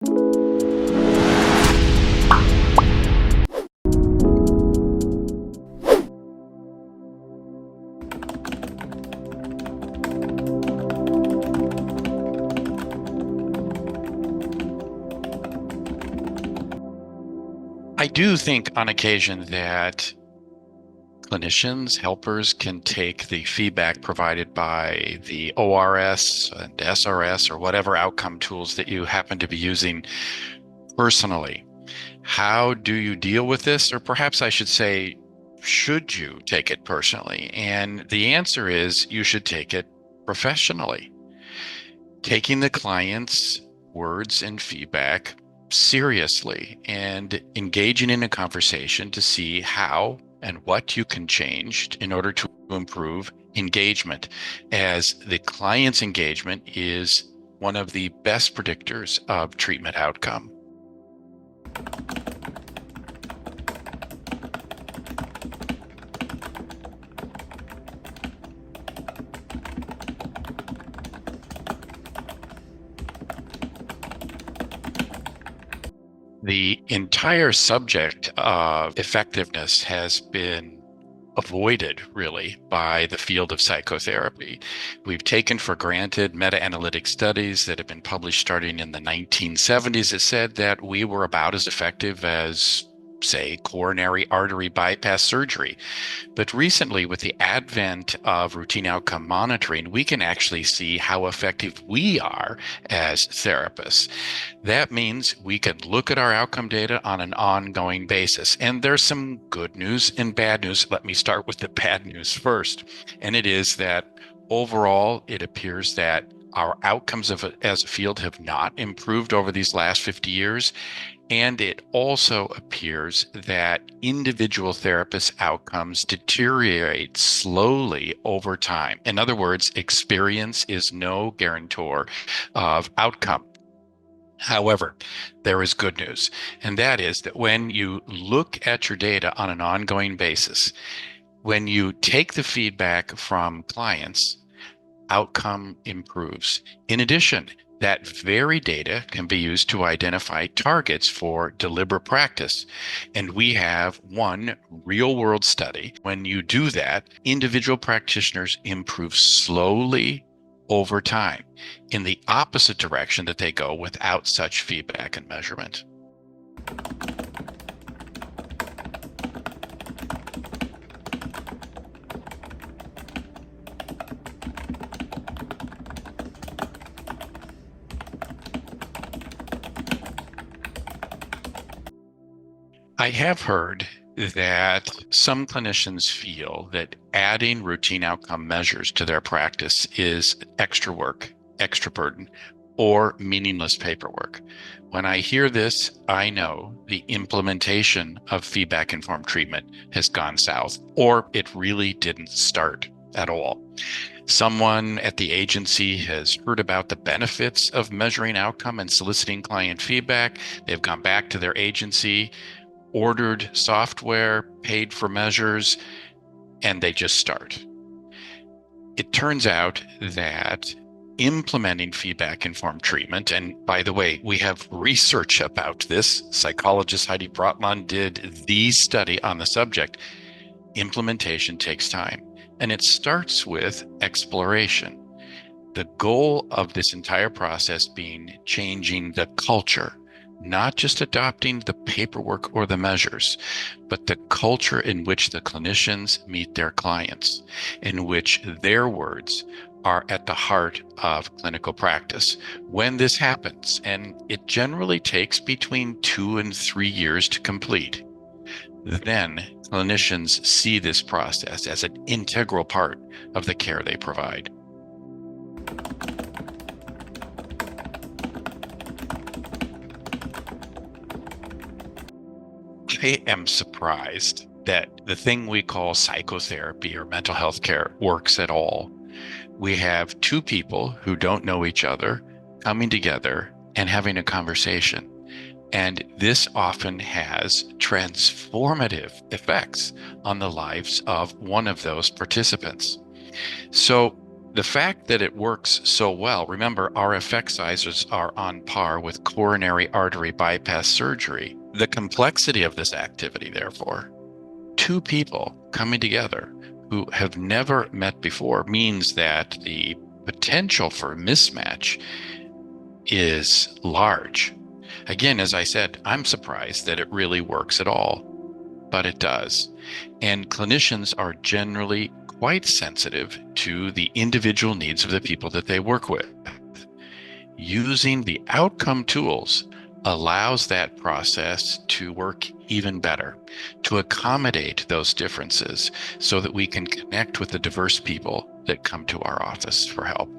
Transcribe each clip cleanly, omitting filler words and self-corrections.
I do think on occasion that clinicians, helpers can take the feedback provided by the ORS and SRS or whatever outcome tools that you happen to be using personally. How do you deal with this? Or perhaps I should say, should you take it personally? And the answer is you should take it professionally. Taking the client's words and feedback seriously and engaging in a conversation to see how and what you can change in order to improve engagement, as the client's engagement is one of the best predictors of treatment outcome. The entire subject of effectiveness has been avoided really by the field of psychotherapy. We've taken for granted meta-analytic studies that have been published starting in the 1970s that said that we were about as effective as, say, coronary artery bypass surgery. But recently, with the advent of routine outcome monitoring, we can actually see how effective we are as therapists. That means we can look at our outcome data on an ongoing basis. And there's some good news and bad news. Let me start with the bad news first. And it is that overall, it appears that our outcomes as a field have not improved over these last 50 years. And it also appears that individual therapists' outcomes deteriorate slowly over time. In other words, experience is no guarantor of outcome. However, there is good news, and that is that when you look at your data on an ongoing basis, when you take the feedback from clients, outcome improves. In addition, that very data can be used to identify targets for deliberate practice. And we have one real world study. When you do that, individual practitioners improve slowly over time in the opposite direction that they go without such feedback and measurement. I have heard that some clinicians feel that adding routine outcome measures to their practice is extra work, extra burden, or meaningless paperwork. When I hear this, I know the implementation of feedback-informed treatment has gone south, or it really didn't start at all. Someone at the agency has heard about the benefits of measuring outcome and soliciting client feedback. They've gone back to their agency, ordered software, paid for measures, and they just start. It turns out that implementing feedback-informed treatment, and by the way, we have research about this. Psychologist Heidi Brotman did the study on the subject. Implementation takes time, and it starts with exploration. The goal of this entire process being changing the culture, not just adopting the paperwork or the measures, but the culture in which the clinicians meet their clients, in which their words are at the heart of clinical practice. When this happens, and it generally takes between 2 and 3 years to complete, then clinicians see this process as an integral part of the care they provide. I am surprised that the thing we call psychotherapy or mental health care works at all. We have two people who don't know each other coming together and having a conversation. And this often has transformative effects on the lives of one of those participants. So The fact that it works so well, remember, our effect sizes are on par with coronary artery bypass surgery. The complexity of this activity, therefore, two people coming together who have never met before means that the potential for mismatch is large. Again, as I said, I'm surprised that it really works at all, but it does. And clinicians are generally quite sensitive to the individual needs of the people that they work with. Using the outcome tools allows that process to work even better, to accommodate those differences so that we can connect with the diverse people that come to our office for help.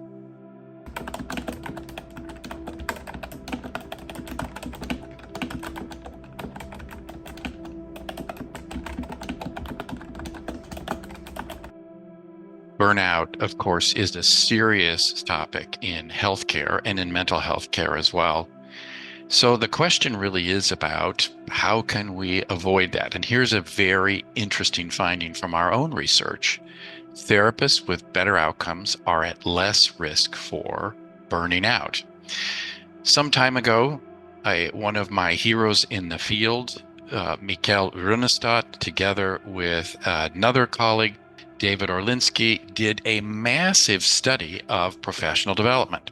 Burnout, of course, is a serious topic in healthcare and in mental health care as well. So the question really is about how can we avoid that? And here's a very interesting finding from our own research. Therapists with better outcomes are at less risk for burning out. Some time ago, one of my heroes in the field, Mikkel Runestad, together with another colleague, David Orlinsky, did a massive study of professional development.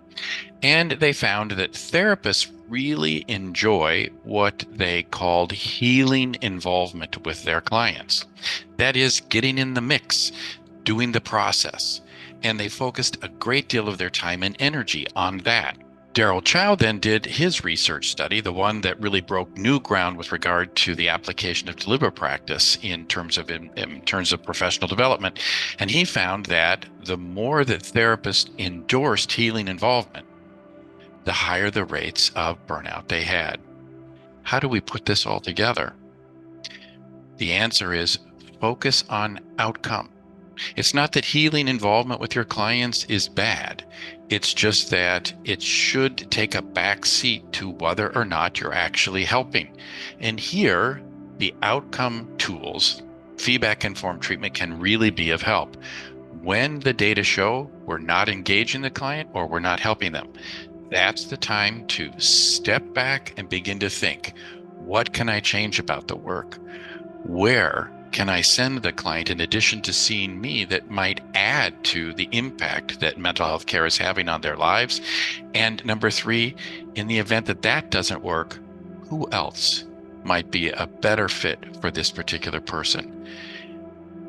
And they found that therapists really enjoy what they called healing involvement with their clients. That is, getting in the mix, doing the process. And they focused a great deal of their time and energy on that. Daryl Chow then did his research study, the one that really broke new ground with regard to the application of deliberate practice in terms of professional development. And he found that the more that therapists endorsed healing involvement, the higher the rates of burnout they had. How do we put this all together? The answer is focus on outcome. It's not that healing involvement with your clients is bad. It's just that it should take a back seat to whether or not you're actually helping. And here, the outcome tools, feedback-informed treatment, can really be of help. When the data show we're not engaging the client or we're not helping them, that's the time to step back and begin to think, what can I change about the work? Where can I send the client in addition to seeing me that might add to the impact that mental health care is having on their lives? And number three, in the event that that doesn't work, who else might be a better fit for this particular person?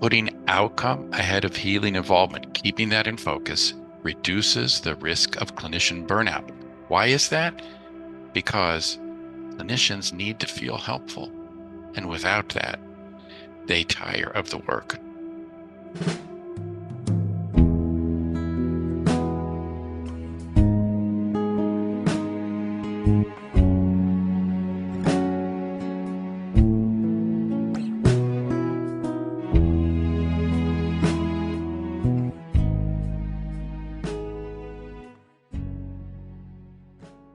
Putting outcome ahead of healing involvement, keeping that in focus, reduces the risk of clinician burnout. Why is that? Because clinicians need to feel helpful. And without that, they tire of the work.